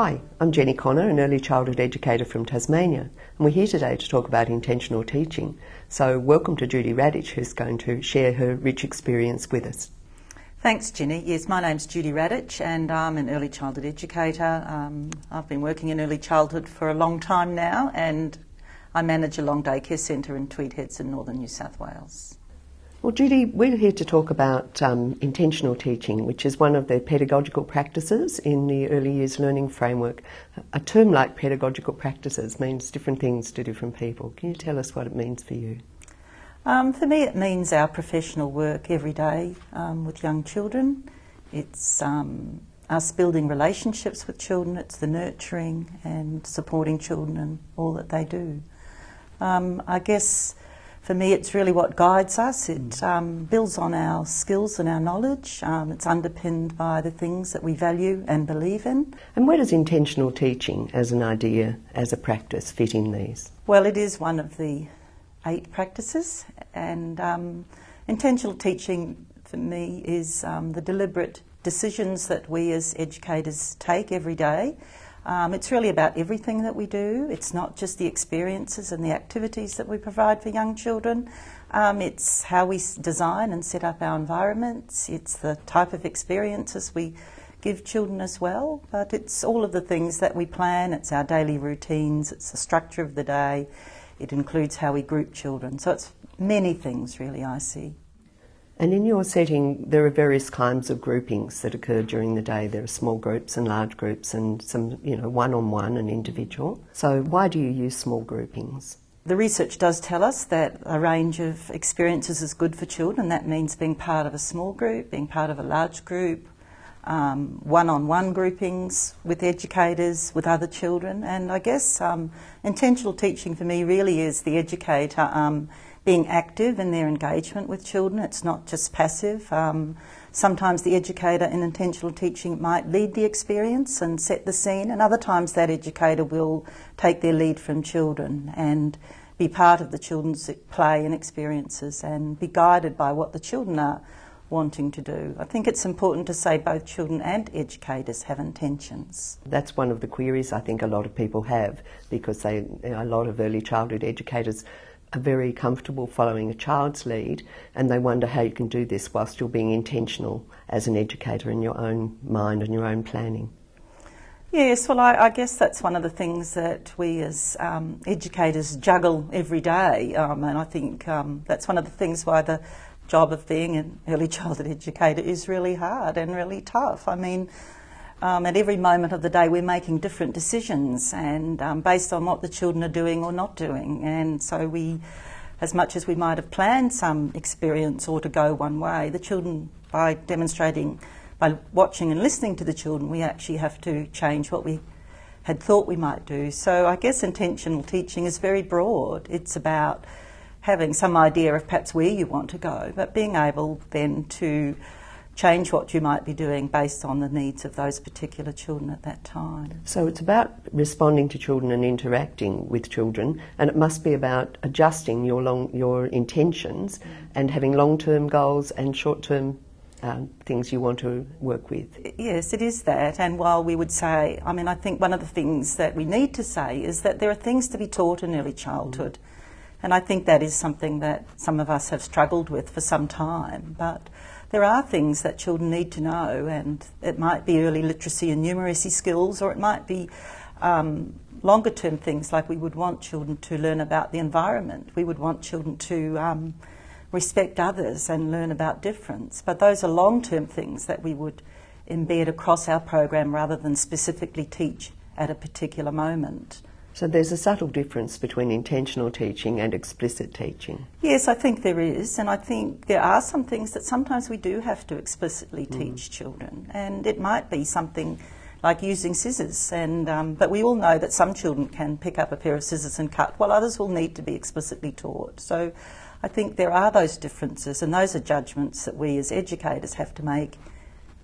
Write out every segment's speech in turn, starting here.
Hi, I'm Jenny Connor, an early childhood educator from Tasmania, and we're here today to talk about intentional teaching. So welcome to Judy Radich, who's going to share her rich experience with us. Thanks, Jenny. Yes, my name's Judy Radich and I'm an early childhood educator. I've been working in early childhood for a long time now, and I manage a long day care centre in Tweed Heads in northern New South Wales. Well, Judy, we're here to talk about intentional teaching, which is one of the pedagogical practices in the early years learning framework. A term like pedagogical practices means different things to different people. Can you tell us what it means for you? For me, it means our professional work every day with young children. It's us building relationships with children. It's the nurturing and supporting children in all that they do. I guess for me, it's really what guides us. It builds on our skills and our knowledge. It's underpinned by the things that we value and believe in. And where does intentional teaching as an idea, as a practice, fit in these? Well, it is one of the 8 practices, and intentional teaching for me is the deliberate decisions that we as educators take every day. It's really about everything that we do. It's not just the experiences and the activities that we provide for young children. It's how we design and set up our environments. It's the type of experiences we give children as well. But it's all of the things that we plan. It's our daily routines. It's the structure of the day. It includes how we group children. So it's many things, really, I see. And in your setting, there are various kinds of groupings that occur during the day. There are small groups and large groups and some, one-on-one and individual. So why do you use small groupings? The research does tell us that a range of experiences is good for children. That means being part of a small group, being part of a large group, one-on-one groupings with educators, with other children. And I guess intentional teaching for me really is the educator being active in their engagement with children. It's not just passive. Sometimes the educator in intentional teaching might lead the experience and set the scene, and other times that educator will take their lead from children and be part of the children's play and experiences and be guided by what the children are wanting to do. I think it's important to say both children and educators have intentions. That's one of the queries I think a lot of people have, because a lot of early childhood educators are very comfortable following a child's lead, and they wonder how you can do this whilst you're being intentional as an educator in your own mind and your own planning. Yes, well, I guess that's one of the things that we as educators juggle every day, and I think that's one of the things why the job of being an early childhood educator is really hard and really tough. I mean, at every moment of the day we're making different decisions, and based on what the children are doing or not doing, and so we, as much as we might have planned some experience or to go one way, the children, by demonstrating, by watching and listening to the children, we actually have to change what we had thought we might do. So I guess intentional teaching is very broad. It's about having some idea of perhaps where you want to go, but being able then to change what you might be doing based on the needs of those particular children at that time. So it's about responding to children and interacting with children, and it must be about adjusting your intentions and having long-term goals and short-term things you want to work with. Yes, it is that. And while we would say, I think one of the things that we need to say is that there are things to be taught in early childhood. And I think that is something that some of us have struggled with for some time. But there are things that children need to know, and it might be early literacy and numeracy skills, or it might be longer term things like we would want children to learn about the environment. We would want children to respect others and learn about difference. But those are long term things that we would embed across our program rather than specifically teach at a particular moment. So there's a subtle difference between intentional teaching and explicit teaching. Yes, I think there is, and I think there are some things that sometimes we do have to explicitly teach children, and it might be something like using scissors, and but we all know that some children can pick up a pair of scissors and cut, while others will need to be explicitly taught. So I think there are those differences, and those are judgments that we as educators have to make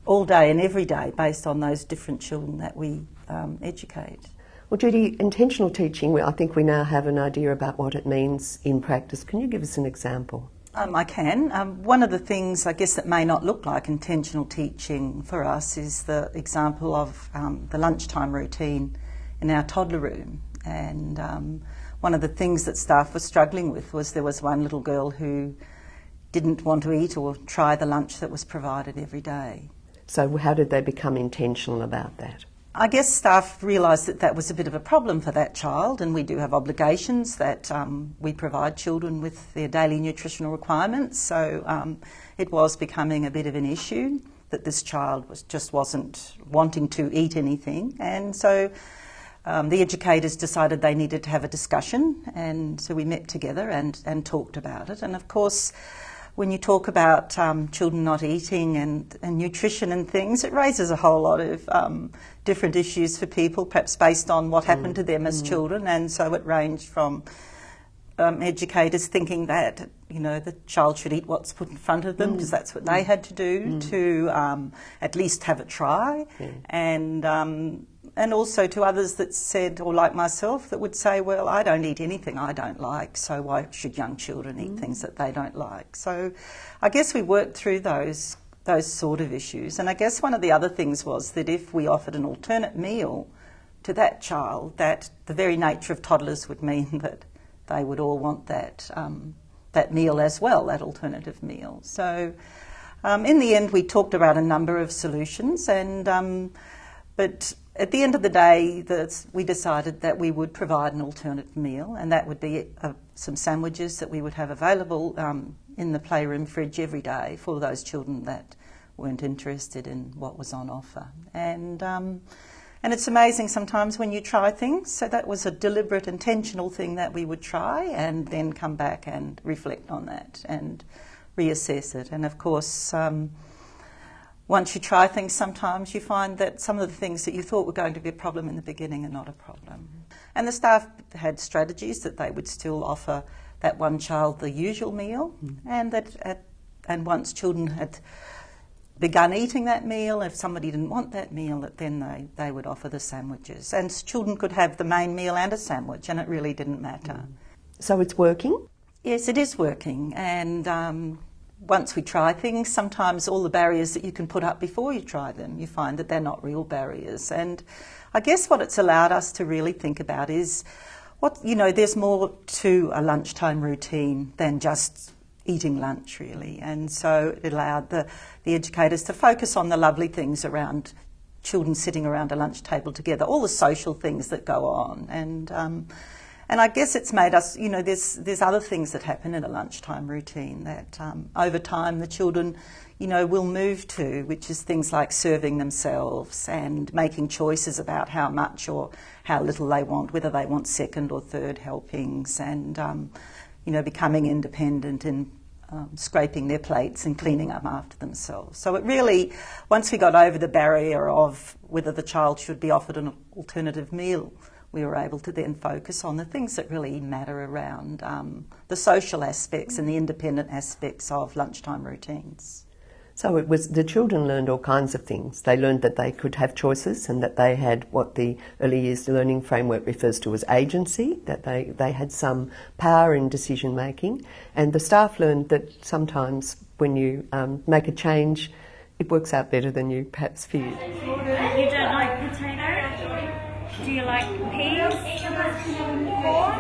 all day and every day based on those different children that we educate. Well, Judy, intentional teaching, I think we now have an idea about what it means in practice. Can you give us an example? I can. One of the things, I guess, that may not look like intentional teaching for us is the example of the lunchtime routine in our toddler room. And one of the things that staff were struggling with was there was one little girl who didn't want to eat or try the lunch that was provided every day. So how did they become intentional about that? I guess staff realised that that was a bit of a problem for that child, and we do have obligations that we provide children with their daily nutritional requirements, so it was becoming a bit of an issue that this child wasn't wanting to eat anything, and so the educators decided they needed to have a discussion, and so we met together and talked about it. And of course, when you talk about children not eating and nutrition and things, it raises a whole lot of different issues for people, perhaps based on what happened to them as children. And so it ranged from educators thinking that, you know, the child should eat what's put in front of them because that's what they had to do, to at least have a try. And also to others that said, or like myself, that would say, well, I don't eat anything I don't like, so why should young children eat things that they don't like? So I guess we worked through those sort of issues. And I guess one of the other things was that if we offered an alternate meal to that child, that the very nature of toddlers would mean that they would all want that meal as well, that alternative meal. So in the end, we talked about a number of solutions, and but at the end of the day, we decided that we would provide an alternate meal, and that would be some sandwiches that we would have available in the playroom fridge every day for those children that weren't interested in what was on offer. And it's amazing sometimes when you try things. So that was a deliberate, intentional thing that we would try and then come back and reflect on that and reassess it. And of course, once you try things, sometimes you find that some of the things that you thought were going to be a problem in the beginning are not a problem. And the staff had strategies that they would still offer that one child the usual meal, and once children had begun eating that meal, if somebody didn't want that meal, then they would offer the sandwiches. And children could have the main meal and a sandwich, and it really didn't matter. So it's working? Yes, it is working. And once we try things, sometimes all the barriers that you can put up before you try them, you find that they're not real barriers. And I guess what it's allowed us to really think about is, there's more to a lunchtime routine than just eating lunch, really. And so it allowed the educators to focus on the lovely things around children sitting around a lunch table together, all the social things that go on. And I guess it's made us, there's other things that happen in a lunchtime routine that over time the children, will move to, which is things like serving themselves and making choices about how much or how little they want, whether they want second or third helpings, and, becoming independent and scraping their plates and cleaning up after themselves. So it really, once we got over the barrier of whether the child should be offered an alternative meal, we were able to then focus on the things that really matter around the social aspects and the independent aspects of lunchtime routines. So it was, the children learned all kinds of things. They learned that they could have choices and that they had what the early years learning framework refers to as agency, that they had some power in decision making. And the staff learned that sometimes when you make a change, it works out better than you perhaps feared. You don't like potato? Do you like peas? Corn?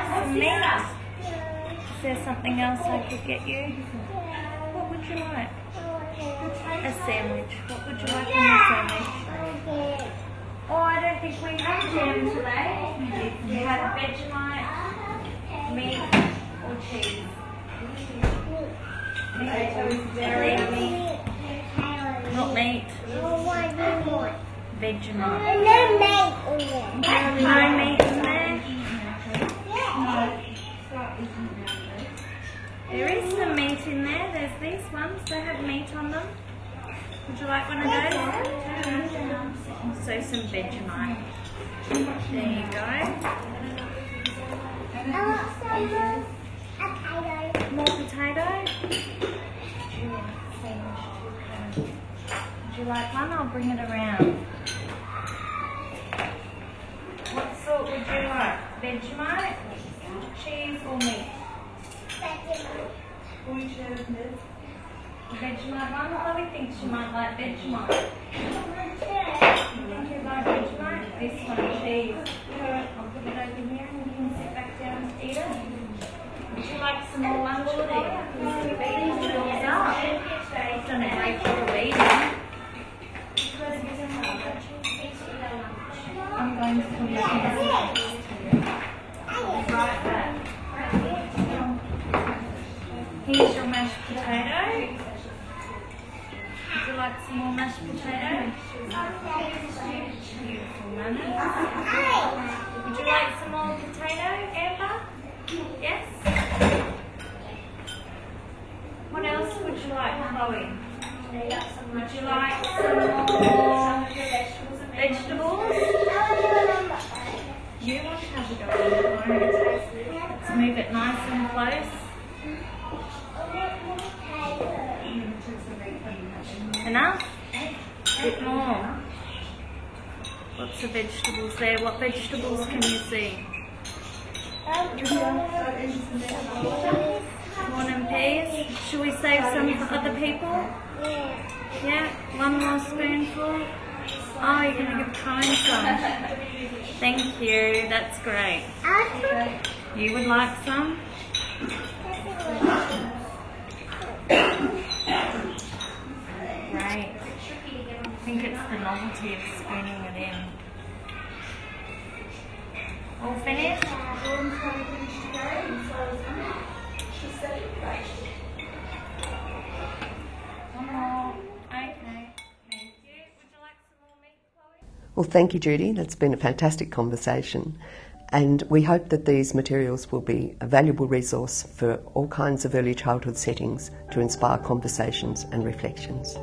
Some meat? Is there something else I could get you? What would you like? A sandwich. What would you like on the sandwich? Oh, I don't think we have jam today. We have Vegemite, meat or cheese. Meat, dairy, meat. Not meat. Vegemite. No meat in there? There is some meat in there. There's these ones. They have meat on them. Would you like one of those? So some Vegemite. There you go. More potato? Would you like one? I'll bring it around. What sort would you like? Vegemite, cheese or meat? Vegemite. Vegemite one? Chloe thinks she might like Vegemite. You think you like Vegemite? This one, cheese. I'll put it over here and you can sit back down and eat it. Would you like some more lunch, Woody? Because you've eaten it all up. You've done a great job of eating. I'm going to come back and right back. Here's your mashed potato. Would you like some more mashed potato? Beautiful, Mummy. Would you like some more potato, Amber? Yes? What else would you like, Chloe? Would you like some more vegetables? You want to have a dog? Let's move it nice and close. Enough? A bit more. Lots of vegetables there. What vegetables can you see? Corn and peas. Should we save some for other people? Yeah? One more spoonful? Oh, you're going to give Cohen some. Thank you. That's great. You would like some? Great. I think it's the novelty of spooning it in. All finished? One more. Okay. Thank you. Would you like some more meat, Chloe? Well, thank you, Judy. That's been a fantastic conversation. And we hope that these materials will be a valuable resource for all kinds of early childhood settings to inspire conversations and reflections.